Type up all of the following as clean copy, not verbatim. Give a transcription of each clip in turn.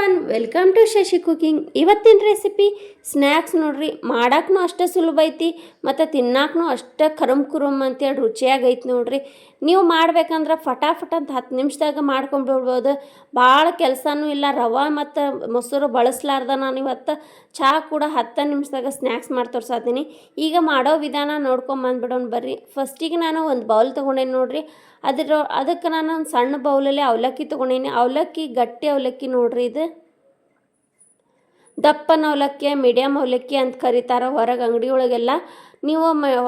Everyone welcome to Shashi cooking. ಇವತ್ತಿನ recipe snacks ನೋಡ್ರಿ. ಮಾಡಕ್ಕೂ ಅಷ್ಟೇ ಸುಲಭ ಐತಿ ಮತ್ತು ತಿನ್ನಾಕೂ ಅಷ್ಟೇ ಕರುಮ್ ಅಂತೇಳಿ ರುಚಿಯಾಗೈತಿ ನೋಡ್ರಿ. ನೀವು ಮಾಡ್ಬೇಕಂದ್ರೆ ಫಟಾಫಟ್ ಅಂತ 10 ನಿಮಿಷದಾಗ ಮಾಡ್ಕೊಂಡ್ಬಿಡ್ಬೋದು. ಭಾಳ ಕೆಲಸನೂ ಇಲ್ಲ. ರವೆ ಮತ್ತು ಮೊಸರು ಬಳಸಲಾರ್ದ ನಾನು ಇವತ್ತು ಚಹಾ ಕೂಡ 10 ನಿಮಿಷದಾಗ ಸ್ನ್ಯಾಕ್ಸ್ ಮಾಡಿ ತೋರ್ಸಾತೀನಿ. ಈಗ ಮಾಡೋ ವಿಧಾನ ನೋಡ್ಕೊಂಬಂದ್ಬಿಡೋಣ ಬರ್ರಿ. ಫಸ್ಟಿಗೆ ನಾನು ಒಂದು ಬೌಲ್ ತೊಗೊಂಡೇನಿ ನೋಡ್ರಿ. ಅದಕ್ಕೆ ನಾನು ಒಂದು ಸಣ್ಣ ಬೌಲಲ್ಲಿ ಅವಲಕ್ಕಿ ತೊಗೊಂಡೇನಿ. ಅವಲಕ್ಕಿ ಗಟ್ಟಿ ಅವಲಕ್ಕಿ ನೋಡ್ರಿ. ಇದು ದಪ್ಪನ ಅವಲಕ್ಕಿ, ಮೀಡಿಯಮ್ ಅವಲಕ್ಕಿ ಅಂತ ಕರೀತಾರೆ ಹೊರಗೆ ಅಂಗಡಿ ಒಳಗೆಲ್ಲ. ನೀವು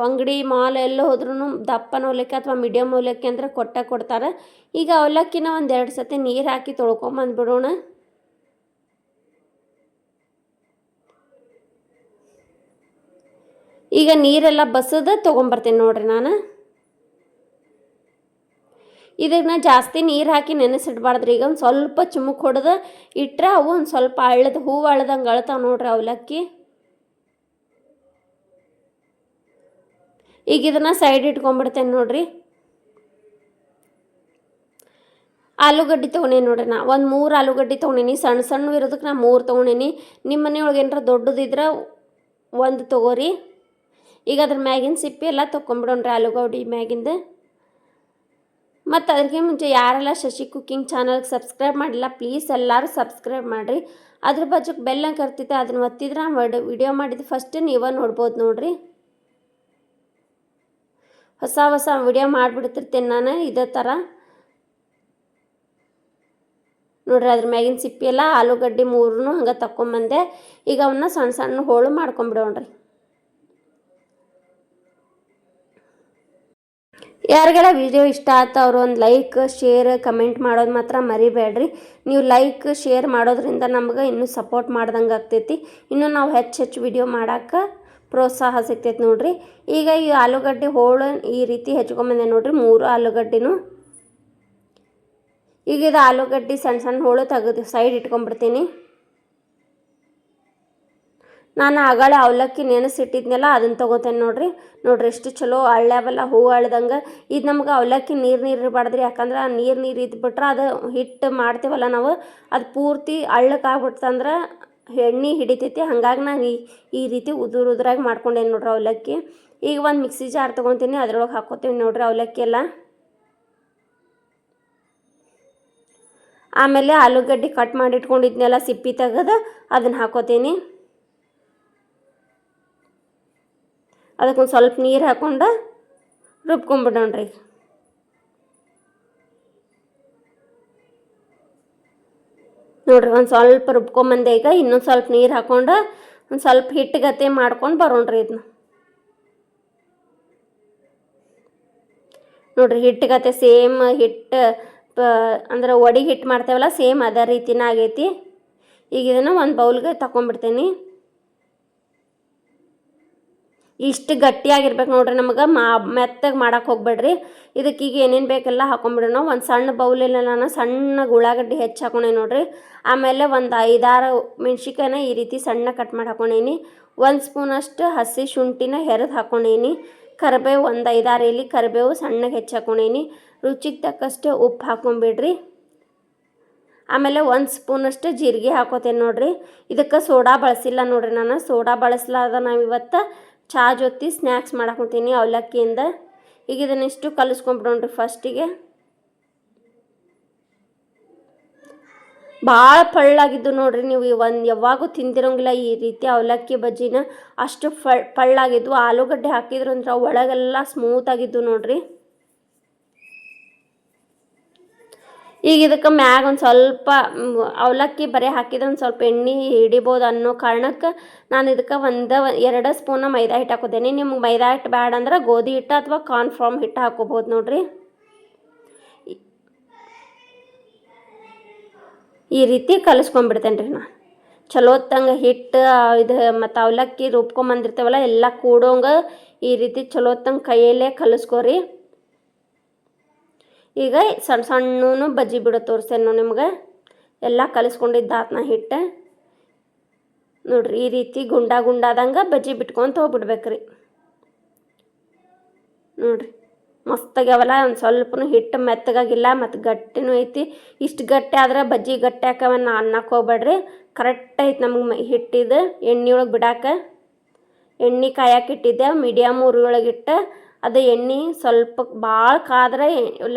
ಅಂಗಡಿ ಮಾಲ್ ಎಲ್ಲ ಹೋದ್ರೂ ದಪ್ಪನ ಅವಲಕ್ಕಿ ಅಥವಾ ಮೀಡಿಯಮ್ ಅವಲಕ್ಕಿ ಅಂದ್ರೆ ಕೊಡ್ತಾರೆ. ಈಗ ಅವಲಕ್ಕಿನ ಒಂದು 2 ಸತಿ ನೀರು ಹಾಕಿ ತೊಳ್ಕೊಂಬಂದ್ಬಿಡೋಣ. ಈಗ ನೀರೆಲ್ಲ ಬಸದ ತೊಗೊಂಬರ್ತೇನೆ ನೋಡ್ರಿ. ನಾನು ಇದನ್ನು ಜಾಸ್ತಿ ನೀರು ಹಾಕಿ ನೆನೆಸಿಡ್ಬಾರ್ದ್ರಿ. ಈಗ ಒಂದು ಸ್ವಲ್ಪ ಚುಮುಕ್ ಹೊಡೆದು ಇಟ್ಟರೆ ಅವು ಒಂದು ಸ್ವಲ್ಪ ಹೂವು ಅಳ್ದಂಗೆ ಅಳ್ತಾವೆ ನೋಡ್ರಿ ಅವಲಕ್ಕಿ. ಈಗ ಇದನ್ನು ಸೈಡ್ ಇಟ್ಕೊಂಡ್ಬಿಡ್ತೇನೆ ನೋಡ್ರಿ. ಆಲೂಗಡ್ಡೆ ತೊಗೊಂಡೇನಿ ನೋಡ್ರಿ. ನಾ ಒಂದು 3 ಆಲೂಗಡ್ಡೆ ತೊಗೊಂಡೇನಿ. ಸಣ್ಣ ಇರೋದಕ್ಕೆ ನಾ 3 ತೊಗೊಂಡೇನಿ. ನಿಮ್ಮ ಮನೆಯೊಳಗೆ ಏನಾರ ದೊಡ್ಡದಿದ್ರೆ 1 ತೊಗೋರಿ. ಈಗ ಅದ್ರ ಮ್ಯಾಗಿನ ಸಿಪ್ಪೆ ಎಲ್ಲ ತೊಗೊಂಬಿಡೋಣ್ರಿ ಆಲೂಗಡ್ಡೆ ಮ್ಯಾಗಿಂದ. ಮತ್ತು ಅದಕ್ಕೆ ಮುಂಚೆ ಯಾರೆಲ್ಲ ಶಶಿ ಕುಕಿಂಗ್ ಚಾನಲ್ಗೆ ಸಬ್ಸ್ಕ್ರೈಬ್ ಮಾಡಿಲ್ಲ ಪ್ಲೀಸ್ ಎಲ್ಲರೂ ಸಬ್ಸ್ಕ್ರೈಬ್ ಮಾಡಿರಿ. ಅದ್ರ ಬಾಜುಕ್ಕೆ ಬೆಲ್ಲ ಕರ್ತಿತ್ತು, ಅದನ್ನು ಒತ್ತಿದ್ರೆ ವಿಡಿಯೋ ಮಾಡಿದ್ದು ಫಸ್ಟ್ ನೀವೇ ನೋಡ್ಬೋದು ನೋಡ್ರಿ. ಹೊಸ ವಿಡಿಯೋ ಮಾಡಿಬಿಡ್ತಿರ್ತೇನೆ ನಾನು ಇದೇ ಥರ ನೋಡ್ರಿ. ಅದ್ರ ಮ್ಯಾಗಿನ ಸಿಪ್ಪಿ ಎಲ್ಲ ಆಲೂಗಡ್ಡೆ 3 ಹಂಗೆ ತಕ್ಕೊಂಬಂದೆ. ಈಗ ಅವನ್ನ ಸಣ್ಣ ಹೋಳು ಮಾಡ್ಕೊಂಬಿಡೋಣ್ರಿ. ಯಾರಿಗೆಲ್ಲ ವಿಡಿಯೋ ಇಷ್ಟ ಆಯ್ತು ಅವರು ಒಂದು ಲೈಕ್ ಶೇರ್ ಕಮೆಂಟ್ ಮಾಡೋದು ಮಾತ್ರ ಮರಿಬೇಡ್ರಿ. ನೀವು ಲೈಕ್ ಶೇರ್ ಮಾಡೋದ್ರಿಂದ ನಮ್ಗೆ ಇನ್ನೂ ಸಪೋರ್ಟ್ ಮಾಡ್ದಂಗೆ ಆಗ್ತೈತಿ. ಇನ್ನೂ ನಾವು ಹೆಚ್ಚು ವಿಡಿಯೋ ಮಾಡೋಕ್ಕೆ ಪ್ರೋತ್ಸಾಹ ಸಿಗ್ತೈತಿ ನೋಡ್ರಿ. ಈಗ ಈ ಆಲೂಗಡ್ಡೆ ಹೋಳು ಈ ರೀತಿ ಹೆಚ್ಕೊಂಬಂದೆ ನೋಡ್ರಿ, 3 ಆಲೂಗಡ್ಡೆನೂ. ಈಗ ಇದು ಆಲೂಗಡ್ಡೆ ಸಣ್ಣ ಹೋಳು ತೆಗೆದು ಸೈಡ್ ಇಟ್ಕೊಂಡ್ಬಿಡ್ತೀನಿ. ನಾನು ಆಗಳ ಅವಲಕ್ಕಿ ನೆನೆಸಿಟ್ಟಿದ್ನೆಲ್ಲ ಅದನ್ನು ತೊಗೋತೇನೆ ನೋಡ್ರಿ. ಎಷ್ಟು ಚಲೋ ಅಳ್ಳ್ಯಾವಲ್ಲ, ಹೂವು ಅಳ್ದಂಗೆ. ಇದು ನಮ್ಗೆ ಅವಲಕ್ಕಿ ನೀರು ಇರಬಾರ್ದ್ರಿ. ಯಾಕಂದ್ರೆ ನೀರು ಇದ್ಬಿಟ್ರೆ ಅದು ಹಿಟ್ಟು ಮಾಡ್ತೀವಲ್ಲ ನಾವು, ಅದು ಪೂರ್ತಿ ಅಳ್ಳಕ್ಕಾಗ್ಬಿಡ್ತಂದ್ರೆ ಎಣ್ಣೆ ಹಿಡಿತೈತಿ. ಹಾಗಾಗಿ ನಾನು ಈ ರೀತಿ ಉದುರಾಗಿ ಮಾಡ್ಕೊಂಡೇನಿ ನೋಡ್ರಿ ಅವಲಕ್ಕಿ. ಈಗ ಒಂದು ಮಿಕ್ಸಿ ಜಾರ್ ತೊಗೊತೀನಿ, ಅದ್ರೊಳಗೆ ಹಾಕ್ಕೋತೀವಿ ನೋಡ್ರಿ ಅವಲಕ್ಕಿ ಎಲ್ಲ. ಆಮೇಲೆ ಆಲೂಗಡ್ಡೆ ಕಟ್ ಮಾಡಿ ಇಟ್ಕೊಂಡಿದ್ನೆಲ್ಲ ಸಿಪ್ಪಿ ತೆಗೆದು ಅದನ್ನು ಹಾಕೋತೀನಿ. ಅದಕ್ಕೊಂದು ಸ್ವಲ್ಪ ನೀರು ಹಾಕ್ಕೊಂಡು ರುಬ್ಕೊಂಬಿಡೋಣ್ರಿ. ನೋಡ್ರಿ ಒಂದು ಸ್ವಲ್ಪ ರುಬ್ಕೊಂಬಂದೆ. ಈಗ ಇನ್ನೊಂದು ಸ್ವಲ್ಪ ನೀರು ಹಾಕ್ಕೊಂಡು ಒಂದು ಸ್ವಲ್ಪ ಹಿಟ್ಟುಗತೆ ಮಾಡ್ಕೊಂಡು ಬರೋಣ್ರಿ. ಇದನ್ನ ನೋಡ್ರಿ ಹಿಟ್ಟುಗತೆ ಸೇಮ್ ಹಿಟ್ಟು ಅಂದ್ರೆ ಒಡಿ ಹಿಟ್ಟು ಮಾಡ್ತೇವಲ್ಲ ಸೇಮ್ ಅದೇ ರೀತಿನ ಆಗೈತಿ. ಈಗ ಇದನ್ನು ಒಂದು ಬೌಲ್ಗೆ ತಗೊಂಡ್ಬಿಡ್ತೀನಿ. ಇಷ್ಟು ಗಟ್ಟಿಯಾಗಿರ್ಬೇಕು ನೋಡ್ರಿ. ನಮಗೆ ಮೆತ್ತಗೆ ಮಾಡೋಕೆ ಹೋಗ್ಬೇಡ್ರಿ. ಇದಕ್ಕೀಗ ಏನೇನು ಬೇಕೆಲ್ಲ ಹಾಕೊಂಡ್ಬಿಡೋಣ. ಒಂದು ಸಣ್ಣ ಬೌಲೆಲ್ಲ ನಾನು ಸಣ್ಣ ಉಳ್ಳಾಗಡ್ಡಿ ಹೆಚ್ಚು ಹಾಕೊಂಡೆ ನೋಡ್ರಿ. ಆಮೇಲೆ ಒಂದು 5-6 ಮೆಣ್ಸಿಕಾಯಿನ ಈ ರೀತಿ ಸಣ್ಣ ಕಟ್ ಮಾಡಿ ಹಾಕೊಂಡೇನಿ. 1 ಸ್ಪೂನಷ್ಟು ಹಸಿ ಶುಂಠಿನ ಹೆರೆದು ಹಾಕೊಂಡೇನಿ. ಕರಿಬೇವು ಒಂದು 5-6 ಎಲೆ ಕರಿಬೇವು ಸಣ್ಣಗೆ ಹೆಚ್ಚು ಹಾಕೊಂಡೇನಿ. ರುಚಿಗೆ ತಕ್ಕಷ್ಟು ಉಪ್ಪು ಹಾಕೊಂಬಿಡ್ರಿ. ಆಮೇಲೆ 1 ಸ್ಪೂನಷ್ಟು ಜೀರಿಗೆ ಹಾಕೋತೇನೆ ನೋಡ್ರಿ. ಇದಕ್ಕೆ ಸೋಡಾ ಬಳಸಿಲ್ಲ ನೋಡ್ರಿ. ನಾನು ಸೋಡಾ ಬಳಸಲಾರ್ದ ನಾವಿವತ್ತು ಚಹಾ ಜೊತೆ ಸ್ನ್ಯಾಕ್ಸ್ ಮಾಡಾಕೊಂತೀನಿ ಅವಲಕ್ಕಿಯಿಂದ. ಈಗ ಇದನ್ನಿಷ್ಟು ಕಲಿಸ್ಕೊಂಬಿಡೋಣ್ರಿ. ಫಸ್ಟಿಗೆ ಭಾಳ ಪಳ್ಳಾಗಿದ್ದು ನೋಡ್ರಿ. ನೀವು ಯಾವಾಗೂ ತಿಂದಿರೋಂಗಿಲ್ಲ ಈ ರೀತಿ ಅವಲಕ್ಕಿ ಬಜ್ಜಿನ. ಅಷ್ಟು ಪಳ್ಳಾಗಿದ್ದು. ಆಲೂಗಡ್ಡೆ ಹಾಕಿದ್ರು ಅಂದ್ರೆ ಒಳಗೆಲ್ಲ ಸ್ಮೂತಾಗಿದ್ದು ನೋಡ್ರಿ. ಈಗ ಇದಕ್ಕೆ ಮ್ಯಾಗ ಒಂದು ಸ್ವಲ್ಪ ಅವಲಕ್ಕಿ ಬರೀ ಹಾಕಿದ್ರೆ ಒಂದು ಸ್ವಲ್ಪ ಎಣ್ಣೆ ಹಿಡಿಬೋದು ಅನ್ನೋ ಕಾರಣಕ್ಕೆ ನಾನು ಇದಕ್ಕೆ 1-2 ಸ್ಪೂನ ಮೈದಾ ಹಿಟ್ಟು ಹಾಕೋತೇನೆ. ನಿಮ್ಗೆ ಮೈದಾ ಹಿಟ್ಟು ಬ್ಯಾಡ ಅಂದ್ರೆ ಗೋಧಿ ಹಿಟ್ಟು ಅಥವಾ ಕಾರ್ನ್ಫ್ಲೋರ್ ಹಿಟ್ಟು ಹಾಕೋಬೋದು ನೋಡ್ರಿ. ಈ ರೀತಿ ಕಲಿಸ್ಕೊಂಡ್ಬಿಡ್ತೇನೆ ರೀ ನಾನು. ಚಲೋತ್ತಂಗೆ ಹಿಟ್ಟು ಇದು ಮತ್ತು ಅವಲಕ್ಕಿ ರುಬ್ಕೊಂಬಂದಿರ್ತೇವಲ್ಲ ಎಲ್ಲ ಕೂಡೋಂಗೆ ಈ ರೀತಿ ಚಲೋತ್ತಂಗೆ ಕೈಯಲ್ಲೇ ಕಲಿಸ್ಕೊರಿ. ಈಗ ಸಣ್ಣನೂ ಬಜ್ಜಿ ಬಿಡೋ ತೋರಿಸ್ತೇನೆ ನಿಮ್ಗೆ. ಎಲ್ಲ ಕಲಿಸ್ಕೊಂಡಿದ್ದಾತನ ಹಿಟ್ಟು ನೋಡ್ರಿ. ಈ ರೀತಿ ಗುಂಡಾದಂಗೆ ಬಜ್ಜಿ ಬಿಟ್ಕೊಂತ ಹೋಗ್ಬಿಡ್ಬೇಕ್ರಿ ನೋಡ್ರಿ. ಮಸ್ತಾಗ್ಯಾವಲ್ಲ. ಒಂದು ಸ್ವಲ್ಪನೂ ಹಿಟ್ಟು ಮೆತ್ತಗಾಗಿಲ್ಲ ಮತ್ತು ಗಟ್ಟಿನೂ ಐತಿ. ಇಷ್ಟು ಗಟ್ಟಿ ಆದ್ರೆ ಬಜ್ಜಿ ಗಟ್ಟಿ ಹಾಕವನ್ನ ಅನ್ನಕ್ಕೆ ಹೋಗ್ಬೇಡ್ರಿ. ಕರೆಕ್ಟ್ ಐತಿ ನಮಗೆ ಹಿಟ್ಟಿದು. ಎಣ್ಣೆ ಒಳಗೆ ಬಿಡಾಕ ಎಣ್ಣೆ ಕಾಯಕ್ಕೆ ಇಟ್ಟಿದ್ದೆ, ಮೀಡಿಯಮ್ ಉರಿ ಒಳಗಿಟ್ಟು. ಅದು ಎಣ್ಣೆ ಸ್ವಲ್ಪ ಭಾಳ ಕಾದ್ರೆ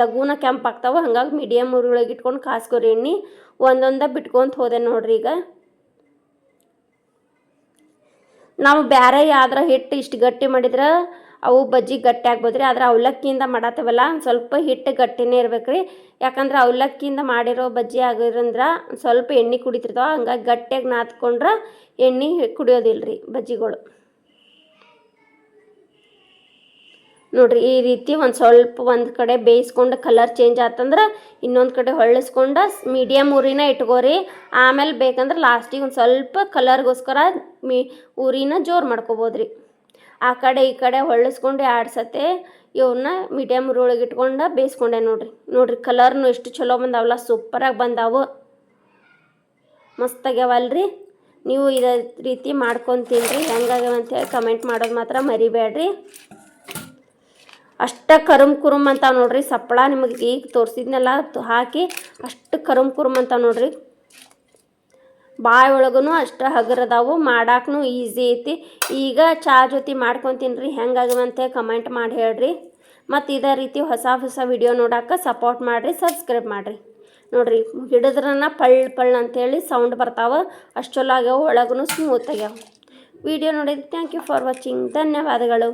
ಲಘುನ ಕೆಂಪಾಗ್ತಾವೆ, ಹಂಗಾಗಿ ಮೀಡಿಯಮ್ ಉರಿ ಒಳಗೆ ಇಟ್ಕೊಂಡು ಕಾಸ್ಕೋರಿ ಎಣ್ಣೆ. ಒಂದೊಂದೇ ಬಿಟ್ಕೊಂತ ಹೋದೆ ನೋಡ್ರಿ. ಈಗ ನಾವು ಬೇರೆ ಯಾವ್ದಾರ ಹಿಟ್ಟು ಇಷ್ಟು ಗಟ್ಟಿ ಮಾಡಿದ್ರೆ ಅವು ಬಜ್ಜಿ ಗಟ್ಟಿ ಆಗ್ಬೋದು ರೀ. ಆದ್ರೆ ಅವಲಕ್ಕಿಯಿಂದ ಮಾಡತ್ತೇವಲ್ಲ ಸ್ವಲ್ಪ ಹಿಟ್ಟು ಗಟ್ಟಿನೇ ಇರ್ಬೇಕು ರೀ. ಯಾಕಂದ್ರೆ ಅವಲಕ್ಕಿಯಿಂದ ಮಾಡಿರೋ ಬಜ್ಜಿ ಆಗಿರಂದ್ರೆ ಸ್ವಲ್ಪ ಎಣ್ಣೆ ಕುಡಿತಿರ್ತಾವೆ, ಹಂಗಾಗಿ ಗಟ್ಟಿಯಾಗಿ ನಾದ್ಕೊಂಡ್ರೆ ಎಣ್ಣೆ ಕುಡಿಯೋದಿಲ್ಲ ರೀ ಬಜ್ಜಿಗಳು. ನೋಡಿರಿ ಈ ರೀತಿ ಒಂದು ಕಡೆ ಬೇಯಿಸ್ಕೊಂಡು ಕಲರ್ ಚೇಂಜ್ ಆತಂದ್ರೆ ಇನ್ನೊಂದು ಕಡೆ ಹೊಳ್ಳಿಸ್ಕೊಂಡು ಮೀಡಿಯಮ್ ಉರಿನ ಇಟ್ಕೋರಿ. ಆಮೇಲೆ ಬೇಕಂದ್ರೆ ಲಾಸ್ಟಿಗೆ ಒಂದು ಸ್ವಲ್ಪ ಕಲರ್ಗೋಸ್ಕರ ಉರಿನ ಜೋರು ಮಾಡ್ಕೋಬೋದು ರೀ. ಆ ಕಡೆ ಈ ಕಡೆ ಹೊಳ್ಳಿಸ್ಕೊಂಡು ಆಡ್ಸತ್ತೆ ಇವನ್ನ ಮೀಡಿಯಮ್ ಉರಿ ಒಳಗೆ ಇಟ್ಕೊಂಡು ಬೇಯಿಸ್ಕೊಂಡೆ ನೋಡಿರಿ ಕಲರ್ನು ಎಷ್ಟು ಚಲೋ ಬಂದಾವಲ್ಲ, ಸೂಪರಾಗಿ ಬಂದಾವು, ಮಸ್ತಾಗ್ಯಾವಲ್ರಿ. ನೀವು ಇದೇ ರೀತಿ ಮಾಡ್ಕೊತೀನ್ರಿ. ಹೆಂಗಾಗ್ಯಾವ ಅಂತೇಳಿ ಕಮೆಂಟ್ ಮಾಡೋದು ಮಾತ್ರ ಮರಿಬೇಡ್ರಿ. ಅಷ್ಟು ಕರುಮ್ ಅಂತ ನೋಡ್ರಿ ಸಪ್ಪಳ. ನಿಮಗೆ ಈಗ ತೋರಿಸಿದ್ನೆಲ್ಲ ಹಾಕಿ ಅಷ್ಟು ಕರುಮ್ ಅಂತ ನೋಡ್ರಿ. ಬಾಯಿ ಒಳಗೂ ಅಷ್ಟು ಹಗರದಾವು, ಮಾಡಾಕ್ನು ಈಸಿ ಐತಿ. ಈಗ ಚಾ ಜೊತೆ ಮಾಡ್ಕೊತೀನ್ರಿ. ಹೆಂಗಾಗವಂತೆ ಕಮೆಂಟ್ ಮಾಡಿ ಹೇಳ್ರಿ. ಮತ್ತು ಇದೇ ರೀತಿ ಹೊಸ ವಿಡಿಯೋ ನೋಡೋಕೆ ಸಪೋರ್ಟ್ ಮಾಡಿರಿ, ಸಬ್ಸ್ಕ್ರೈಬ್ ಮಾಡಿರಿ. ನೋಡಿರಿ ಹಿಡಿದ್ರನ್ನ ಪಳ್ ಅಂತೇಳಿ ಸೌಂಡ್ ಬರ್ತಾವೆ, ಅಷ್ಟು ಚಲೋ ಆಗ್ಯಾವ, ಒಳಗೂ ಸ್ಮೂತ್ ಆಗ್ಯಾವ. ವಿಡಿಯೋ ನೋಡಿದ್ರೆ ಥ್ಯಾಂಕ್ ಯು ಫಾರ್ ವಾಚಿಂಗ್. ಧನ್ಯವಾದಗಳು.